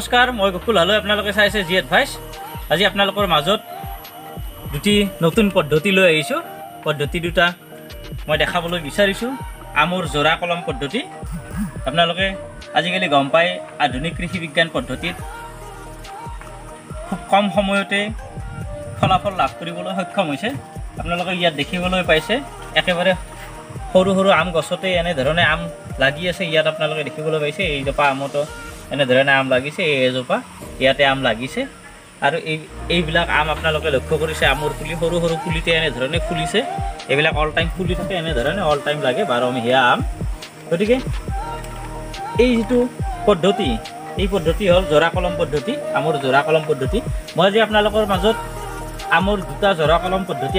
নমস্কাৰ, মই গকুল হালৈ। আপোনালোকে চাইছে জি এডভাইচ। আজি আপোনালোকৰ মাজত দুটি নতুন পদ্ধতি লৈ আহিছোঁ। পদ্ধতি দুটা মই দেখাবলৈ বিচাৰিছোঁ। আমৰ জোৰা কলম পদ্ধতি। আপোনালোকে আজিকালি গম পায় আধুনিক কৃষি বিজ্ঞান পদ্ধতিত খুব কম সময়তে ফলাফল লাভ কৰিবলৈ সক্ষম হৈছে। আপোনালোকে ইয়াত দেখিবলৈ পাইছে একেবাৰে সৰু সৰু আম গছতে এনেধৰণে আম লাগি আছে। ইয়াত আপোনালোকে দেখিবলৈ পাইছে এইজোপা আমতো এনেধৰণে আম লাগিছে, এই এজোপা ইয়াতে আম লাগিছে। আৰু এইবিলাক আম আপোনালোকে লক্ষ্য কৰিছে আমৰ পুলি সৰু সৰু পুলিতে এনেধৰণে ফুলিছে। এইবিলাক অল টাইম ফুলি থাকে, এনেধৰণে অল টাইম লাগে 12 মাহিয়া আম। গতিকে এই যিটো পদ্ধতি, এই পদ্ধতি হ'ল জোৰা কলম পদ্ধতি, আমৰ জোৰা কলম পদ্ধতি। মই আজি আপোনালোকৰ মাজত আমৰ দুটা জোৰা কলম পদ্ধতি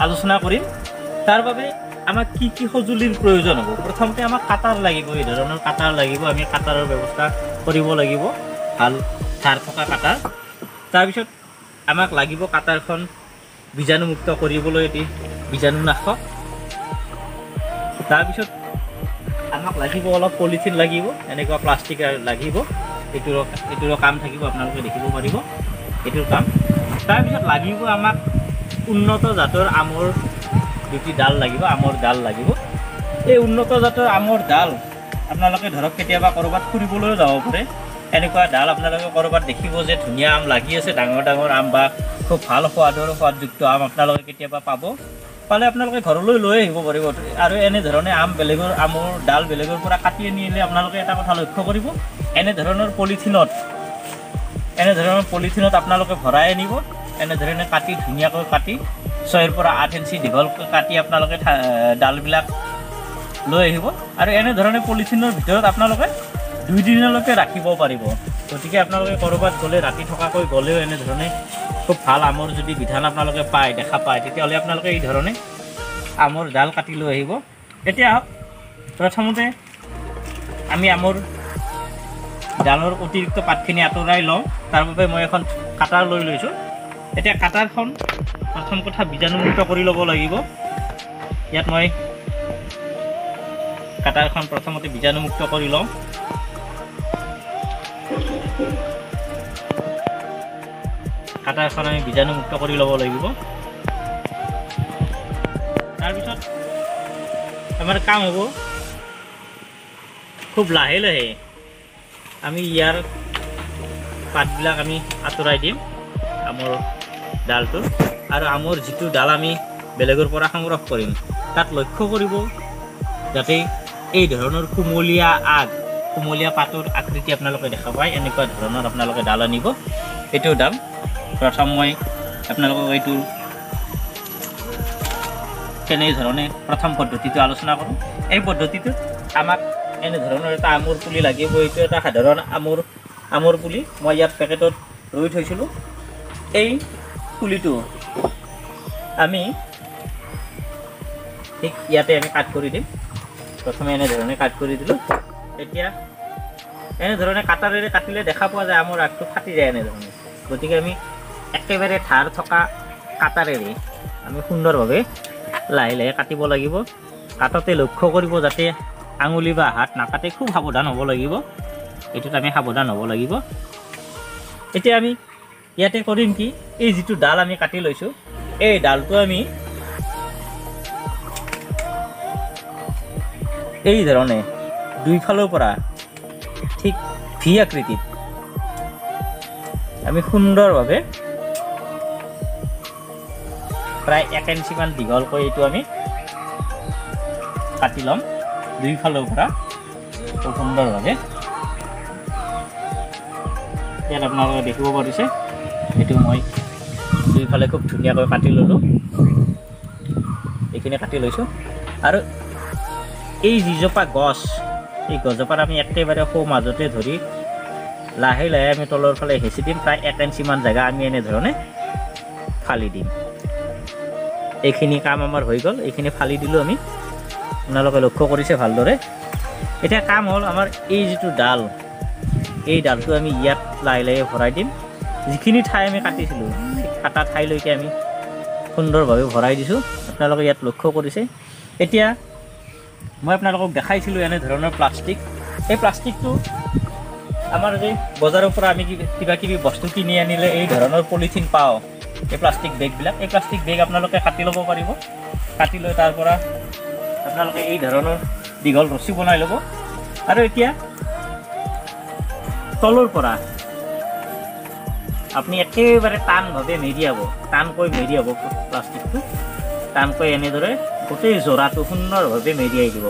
আলোচনা কৰিম। তাৰ বাবে আমাক কি কি সঁজুলিৰ প্ৰয়োজন হ'ব? প্ৰথমতে আমাক কাটাৰ লাগিব, এই ধৰণৰ কাটাৰ লাগিব। আমি কাটাৰৰ ব্যৱস্থা কৰিব লাগিব, ভাল ধাৰ থকা কাটাৰ। তাৰপিছত আমাক লাগিব কাটাৰখন বীজাণুমুক্ত কৰিবলৈ এটি বীজাণুনাশক। তাৰপিছত আমাক লাগিব অলপ পলিথিন লাগিব, এনেকুৱা প্লাষ্টিক লাগিব। এইটোৰ কাম থাকিব, আপোনালোকে দেখিব পাৰিব এইটোৰ কাম। তাৰপিছত লাগিব আমাক উন্নত জাতৰ আমৰ দুটি ডাল লাগিব, আমৰ ডাল লাগিব। এই উন্নত জাতৰ আমৰ ডাল আপোনালোকে ধৰক কেতিয়াবা ক'ৰবাত ফুৰিবলৈও যাব পাৰে। এনেকুৱা ডাল আপোনালোকে ক'ৰবাত দেখিব যে ধুনীয়া আম লাগি আছে, ডাঙৰ ডাঙৰ আম বা খুব ভাল সোৱাদযুক্ত আম আপোনালোকে কেতিয়াবা পালে আপোনালোকে ঘৰলৈ লৈ আহিব পাৰিব। আৰু এনেধৰণে আম বেলেগৰ আমৰ ডাল বেলেগৰ পৰা কাটি আনিলে আপোনালোকে এটা কথা লক্ষ্য কৰিব, এনেধৰণৰ পলিথিনত আপোনালোকে ভৰাই আনিব। এনেধৰণে কাটি ধুনীয়াকৈ কাটি 6 পৰা 8 ইঞ্চি দীঘলকৈ কাটি আপোনালোকে ডালবিলাক লৈ আহিব। আৰু এনেধৰণে পলিথিনৰ ভিতৰত আপোনালোকে 2 দিনলৈকে ৰাখিব পাৰিব। গতিকে আপোনালোকে ক'ৰবাত গ'লে ৰাতি থকাকৈ গ'লেও এনেধৰণে খুব ভাল আমৰ যদি বিধান আপোনালোকে দেখা পায়, তেতিয়াহ'লে আপোনালোকে এই ধৰণে আমৰ ডাল কাটি লৈ আহিব। এতিয়া প্ৰথমতে আমি আমৰ ডালৰ অতিৰিক্ত পাতখিনি আঁতৰাই লওঁ। তাৰ বাবে মই এখন কাটাৰ লৈ লৈছোঁ। এতিয়া কাটাৰখন প্ৰথম কথা বীজাণুমুক্ত কৰি ল'ব লাগিব। ইয়াত মই কাটাৰখন প্ৰথমতে বীজাণুমুক্ত কৰি লওঁ। কাটাৰখন আমি বীজাণুমুক্ত কৰি ল'ব লাগিব। তাৰপিছত আমাৰ কাম হ'ব খুব লাহে লাহে আমি ইয়াৰ পাতবিলাক আমি আঁতৰাই দিম আমৰ ডালটো। আৰু আমৰ যিটো ডাল আমি বেলেগৰ পৰা সংগ্ৰহ কৰিম, তাত লক্ষ্য কৰিব যাতে এই ধৰণৰ কুমলীয়া পাতৰ আকৃতি আপোনালোকে দেখা পায়। এনেকুৱা ধৰণৰ আপোনালোকে ডাল আনিব। এইটো ডাল প্ৰথম মই আপোনালোকক এইটো কেনেধৰণে প্ৰথম পদ্ধতিটো আলোচনা কৰোঁ। এই পদ্ধতিটোত আমাক এনেধৰণৰ এটা আমৰ পুলি লাগিব। এইটো এটা সাধাৰণ আমৰ পুলি মই ইয়াত পেকেটত ৰুই থৈছিলোঁ। এই পুলিটো আমি ঠিক ইয়াতে আমি কাট কৰি দিম। প্ৰথমে এনেধৰণে কাট কৰি দিলোঁ। এতিয়া এনেধৰণে কাটাৰেৰে কাটিলে দেখা পোৱা যায় আমৰ আগটো ফাটি যায় এনেধৰণে। গতিকে আমি একেবাৰে ধাৰ থকা কাটাৰেৰে আমি সুন্দৰভাৱে লাহে লাহে কাটিব লাগিব। কাটোতে লক্ষ্য কৰিব যাতে আঙুলি বা হাত নাকাটে, খুব সাৱধান হ'ব লাগিব। এইটোত আমি সাৱধান হ'ব লাগিব। এতিয়া আমি ইয়াতে কৰিম কি, এই যিটো ডাল আমি কাটি লৈছোঁ, এই ডালটো আমি এই ধৰণে দুইফালৰ পৰা ঠিক ভি আকৃতিত আমি সুন্দৰভাৱে প্ৰায় 1 ইঞ্চিমান দীঘলকৈ এইটো আমি কাটি ল'ম দুইফালৰ পৰা খুব সুন্দৰভাৱে। ইয়াত আপোনালোকে দেখিব পাৰিছে এইটো মই দুইফালে খুব ধুনীয়াকৈ কাটি ল'লোঁ। এইখিনি কাটি লৈছোঁ। আৰু এই যিজোপা গছ, এই গছজোপাত আমি একেবাৰে সৌ মাজতে ধৰি লাহে লাহে আমি তলৰ ফালে হেঁচি দিম। প্ৰায় 1 ইঞ্চিমান জেগা আমি এনেধৰণে ফালি দিম। এইখিনি কাম আমাৰ হৈ গ'ল। এইখিনি ফালি দিলোঁ আমি, আপোনালোকে লক্ষ্য কৰিছে ভালদৰে। এতিয়া কাম হ'ল আমাৰ এই যিটো ডাল, এই ডালটো আমি ইয়াত লাহে লাহে ভৰাই দিম। যিখিনি ঠাই আমি কাটিছিলোঁ কাটা ঠাইলৈকে আমি সুন্দৰভাৱে ভৰাই দিছোঁ। আপোনালোকে ইয়াত লক্ষ্য কৰিছে। এতিয়া মই আপোনালোকক দেখাইছিলোঁ এনেধৰণৰ প্লাষ্টিক। এই প্লাষ্টিকটো আমাৰ যে বজাৰৰ পৰা আমি কিবা কিবি বস্তু কিনি আনিলে এই ধৰণৰ পলিথিন পাওঁ, এই প্লাষ্টিক বেগবিলাক, এই প্লাষ্টিক বেগ আপোনালোকে কাটি ল'ব পাৰিব। কাটি লৈ তাৰ পৰা আপোনালোকে এই ধৰণৰ দীঘল ৰছী বনাই ল'ব। আৰু এতিয়া তলৰ পৰা আপুনি একেবাৰে টানভাৱে মেৰিয়াব, টানকৈ মেৰিয়াব প্লাষ্টিকটো, টানকৈ এনেদৰে গোটেই যোৰাটো সুন্দৰভাৱে মেৰিয়াই দিব,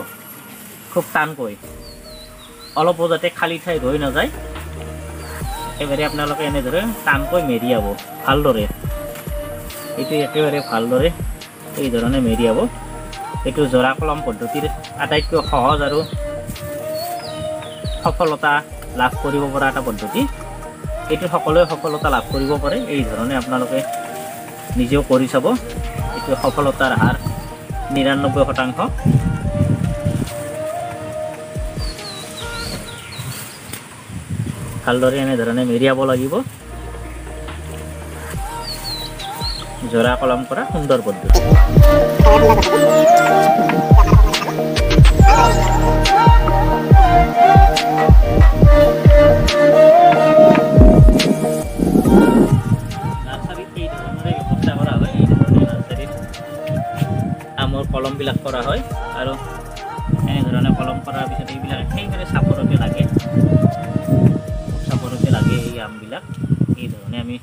খুব টানকৈ, অলপো যাতে খালী ঠাই ৰৈ নাযায়। একেবাৰে আপোনালোকে এনেদৰে টানকৈ মেৰিয়াব ভালদৰে, এইটো একেবাৰে ভালদৰে এই ধৰণে মেৰিয়াব। এইটো জৰা কলম পদ্ধতিৰ আটাইতকৈ সহজ আৰু সফলতা লাভ কৰিব পৰা এটা পদ্ধতি। এইটো সকলোৱে সফলতা লাভ কৰিব পাৰে। এই ধৰণে আপোনালোকে নিজেও কৰি চাব, এইটো সফলতাৰ হাৰ ৯৯%। ভালদৰে এনেধৰণে মেৰিয়াব লাগিব। জৰা কলম কৰা সুন্দৰ পদ্ধতি। নাৰ্চাৰীত এই ধৰণৰে ব্যৱস্থা কৰা হয়, এই ধৰণে নাৰ্চাৰীত আমৰ কলমবিলাক কৰা হয়। আৰু এনেধৰণে কলম কৰাৰ পিছত এইবিলাক একেবাৰে চাপৰতে লাগে, চাপৰতে লাগে এই আমবিলাক। এই ধৰণে আমি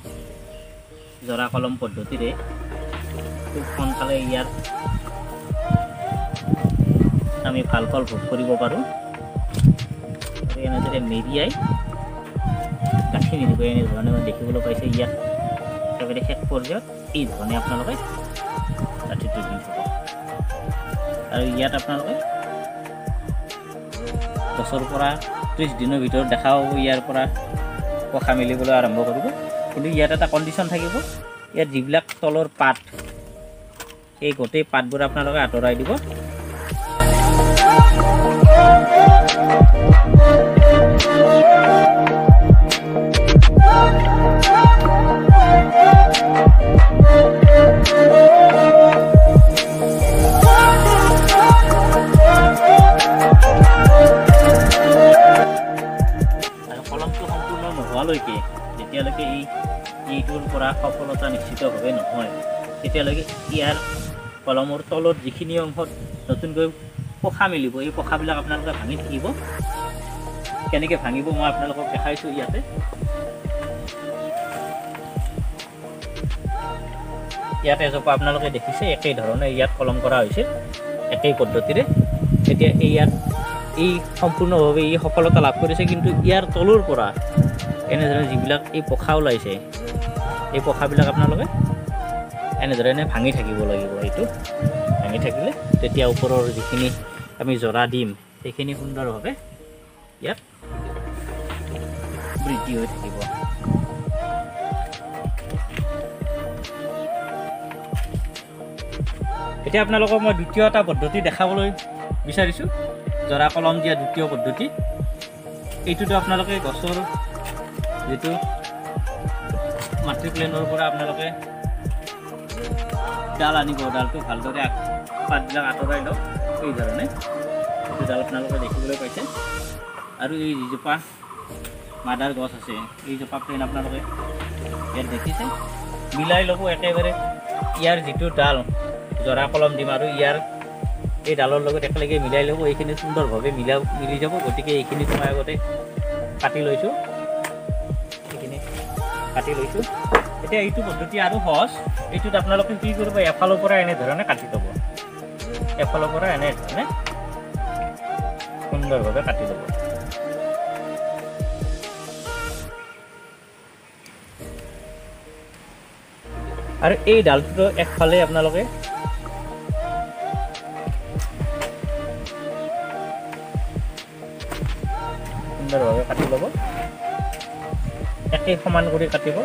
জৰা কলম পদ্ধতিৰে খুব সোনকালে ইয়াৰ আমি ভাল ফল ভোগ কৰিব পাৰোঁ। আৰু এনেদৰে মেৰিয়াই গাঁঠি নিদিব, এনেধৰণে দেখিবলৈ পাইছে ইয়াত একেবাৰে শেষ পৰ্যায়ত এই ধৰণে আপোনালোকে গাঁঠিটো দি থ'ব। আৰু ইয়াত আপোনালোকে 10ৰ পৰা 30 দিনৰ ভিতৰত দেখা পাব ইয়াৰ পৰা পোখা মেলিবলৈ আৰম্ভ কৰিব। কিন্তু ইয়াত এটা কণ্ডিশ্যন থাকিব, ইয়াত যিবিলাক তলৰ পাত, এই গোটেই পাতবোৰ আপোনালোকে আঁতৰাই দিব। আৰু কলমটো সম্পূৰ্ণ নোহোৱালৈকে, যেতিয়ালৈকে এইটোৰ পৰা সফলতা নিশ্চিতভাৱে নহয়, তেতিয়ালৈকে ইয়াৰ কলমৰ তলত যিখিনি অংশত নতুনকৈ পোখা মেলিব, এই পোখাবিলাক আপোনালোকে ভাঙি থাকিব। কেনেকৈ ভাঙিব মই আপোনালোকক দেখাইছোঁ ইয়াতে। ইয়াত এজোপা আপোনালোকে দেখিছে, একেই ধৰণে ইয়াত কলম কৰা হৈছিল, একেই পদ্ধতিৰে। এতিয়া এই সম্পূৰ্ণভাৱে এই সফলতা লাভ কৰিছে। কিন্তু ইয়াৰ তলৰ পৰা এনেধৰণে যিবিলাক এই পোখা ওলাইছে, এই পোখাবিলাক আপোনালোকে এনেধৰণে ভাঙি থাকিব লাগিব। এইটো ভাঙি থাকিলে তেতিয়া ওপৰৰ যিখিনি আমি জৰা দিম সেইখিনি সুন্দৰভাৱে ইয়াত বৃদ্ধি হৈ থাকিব। এতিয়া আপোনালোকক মই দ্বিতীয় এটা পদ্ধতি দেখাবলৈ বিচাৰিছোঁ, জৰা কলম দিয়া দ্বিতীয় পদ্ধতি। এইটোতো আপোনালোকে গছৰ যিটো মাতৃ প্লেনৰ পৰা আপোনালোকে ডাল আনিব, ডালটো ভালদৰে পাতবিলাক আঁতৰাই লওক। এই ধৰণে এইটো ডাল আপোনালোকে দেখিবলৈ পাইছে। আৰু এই যিজোপা মাদাৰ গছ আছে, এইজোপা প্লেন আপোনালোকে ইয়াত দেখিছে, মিলাই ল'ব একেবাৰে। ইয়াৰ যিটো ডাল জৰা কলম দিম আৰু ইয়াৰ এই ডালৰ লগত একেলগে মিলাই ল'ব। এইখিনি সুন্দৰভাৱে মিলি যাব। গতিকে এইখিনি মই আগতে কাটি লৈছোঁ, এইখিনি কাটি লৈছোঁ। এতিয়া এইটো পদ্ধতি আৰু সহজ। এইটোত আপোনালোকে কি কৰিব, এফালৰ পৰা এনেধৰণে কাটি ল'ব, এফালৰ পৰা এনেধৰণে সুন্দৰভাৱে কাটি ল'ব। আৰু এই ডালটো একফালে আপোনালোকে সুন্দৰভাৱে কাটি ল'ব, একেই সমান কৰি কাটিব।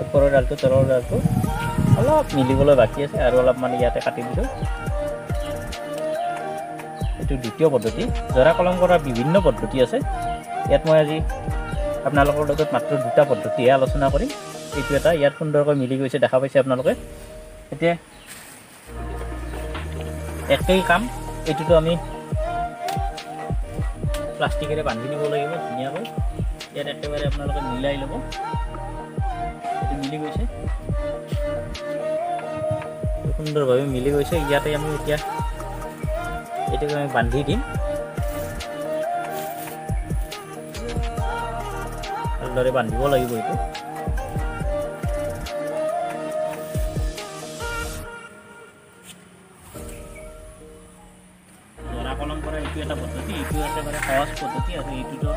ওপৰৰ ডালটো তলৰ ডালটো অলপ মিলিবলৈ বাকী আছে, আৰু অলপমান ইয়াতে কাটি দিছোঁ। এইটো দ্বিতীয় পদ্ধতি। জৰা কলম কৰাৰ বিভিন্ন পদ্ধতি আছে। ইয়াত মই আজি আপোনালোকৰ লগত মাত্ৰ দুটা পদ্ধতিহে আলোচনা কৰিম। এইটো এটা ইয়াত সুন্দৰকৈ মিলি গৈছে, দেখা পাইছে আপোনালোকে। এতিয়া একেই কাম, এইটোতো আমি প্লাষ্টিকেৰে বান্ধি দিব লাগিব ধুনীয়াকৈ। ইয়াত একেবাৰে আপোনালোকে মিলাই ল'ব। এইটো মিলি গৈছে, সুন্দৰভাৱে মিলি গৈছে। ইয়াতে আমি এতিয়া এইটোক আমি বান্ধি দিম। ভালদৰে বান্ধিব লাগিব এইটো। জৰা কলম কৰা এইটো এটা পদ্ধতি, এইটো একেবাৰে সহজ পদ্ধতি আৰু এইটোতো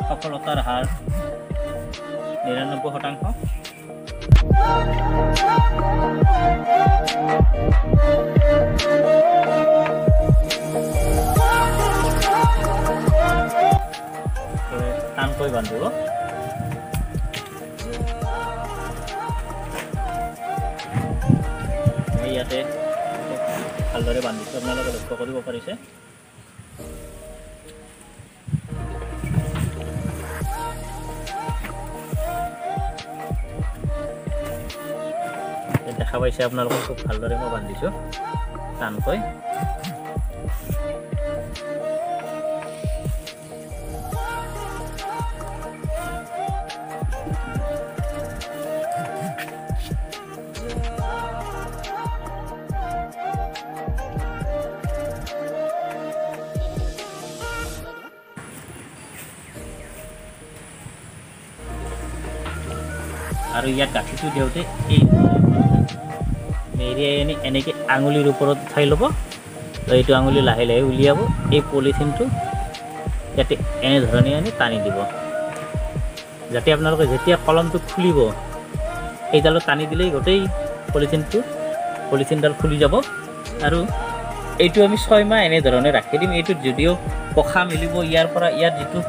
সফলতাৰ হাৰ ৯৯%। টানকৈ বান্ধিব। ইয়াতে ভালদৰে বান্ধিছোঁ, আপোনালোকে লক্ষ্য কৰিব পাৰিছে। দেখা পাইছে আপোনালোকে খুব ভালদৰে মই বান্ধিছোঁ টানকৈ। আৰু ইয়াত গাঁঠিটো দিওঁতে এই মেৰিয়াই আনি এনেকৈ আঙুলিৰ ওপৰত উঠাই ল'ব। এইটো আঙুলি লাহে লাহে উলিয়াব। এই পলিথিনটো ইয়াতে এনেধৰণে আনি টানি দিব, যাতে আপোনালোকে যেতিয়া কলমটো খুলিব সেইডালত টানি দিলেই গোটেই পলিথিনডাল খুলি যাব। আৰু এইটো আমি 6 মাহ এনেধৰণে ৰাখি দিম। এইটোত যদিও পখা মিলিব, ইয়াত যিটো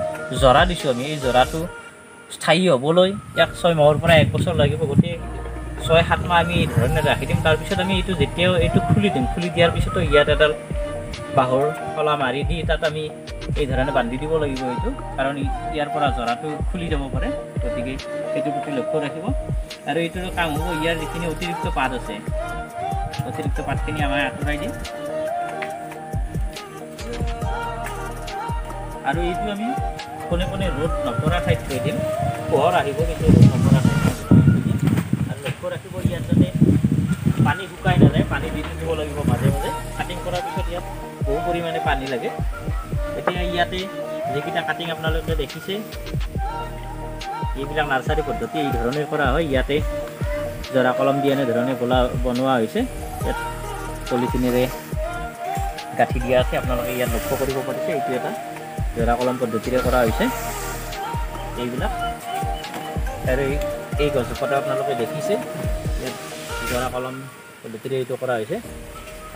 জৰা দিছোঁ আমি, এই জৰাটো স্থায়ী হ'বলৈ ইয়াক 6 মাহৰ পৰা 1 বছৰ লাগিব। গতিকে 6-7 মাহ আমি এই ধৰণে ৰাখি দিম। তাৰপিছত আমি এইটো যেতিয়াও এইটো খুলি দিম, খুলি দিয়াৰ পিছতো ইয়াত এডাল বাঁহৰ শলা মাৰি দি তাত আমি এই ধৰণে বান্ধি দিব লাগিব এইটো, কাৰণ ইয়াৰ পৰা জৰাটো খুলি যাব পাৰে। গতিকে সেইটো প্ৰতি লক্ষ্য ৰাখিব। আৰু এইটোৰ কাম হ'ব, ইয়াৰ যিখিনি অতিৰিক্ত পাত আছে, অতিৰিক্ত পাতখিনি আমাৰ আঁতৰাই দিম। আৰু এইটো আমি কোনে কোনে ৰ'দ নপৰা ঠাইত থৈ দিম। পোহৰ আহিব কিন্তু ৰ'দ নপৰা ঠাইত থৈ দিম। আৰু লক্ষ্য ৰাখিব ইয়াত যাতে পানী শুকাই নাযায়, পানী দি থাকিব লাগিব মাজে মাজে। কাটিং কৰাৰ পিছত ইয়াত বহু পৰিমাণে পানী লাগে। এতিয়া ইয়াতে যিকেইটা কাটিং আপোনালোকে দেখিছে, এইবিলাক নাৰ্চাৰী পদ্ধতি এই ধৰণে কৰা হয়। ইয়াতে জৰা কলম দি এনেধৰণে বনোৱা হৈছে। ইয়াত পলিথিনেৰে গাঁঠি দিয়া আছে, আপোনালোকে ইয়াত লক্ষ্য কৰিব পাৰিছে। এইটো এটা জৰা কলম পদ্ধতিৰে কৰা হৈছে এইবিলাক। আৰু এই গছজোপাটো আপোনালোকে দেখিছে, ইয়াত জৰা কলম পদ্ধতিৰে এইটো কৰা হৈছে।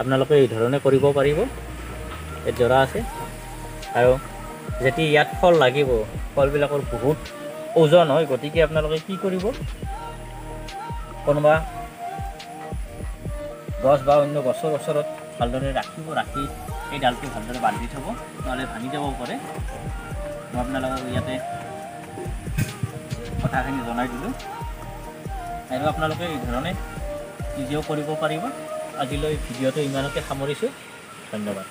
আপোনালোকে এই ধৰণে কৰিব পাৰিব। ইয়াত জৰা আছে, আৰু যেতিয়া ইয়াত ফল লাগিব, ফলবিলাকৰ বহুত ওজন হয়। গতিকে আপোনালোকে কি কৰিব, কোনোবা গছ বা অন্য গছৰ ওচৰত ভালদৰে ৰাখিব, ৰাখি এই ডালটো ভালদৰে বান্ধি থ'ব, নহ'লে ভাঙি যাব পাৰে। মই আপোনালোকক ইয়াতে কথাখিনি জনাই দিলোঁ, আৰু আপোনালোকে এই ধৰণে নিজেও কৰিব পাৰিব। আজিলৈ ভিডিঅ'টো ইমানতে সামৰিছোঁ। ধন্যবাদ।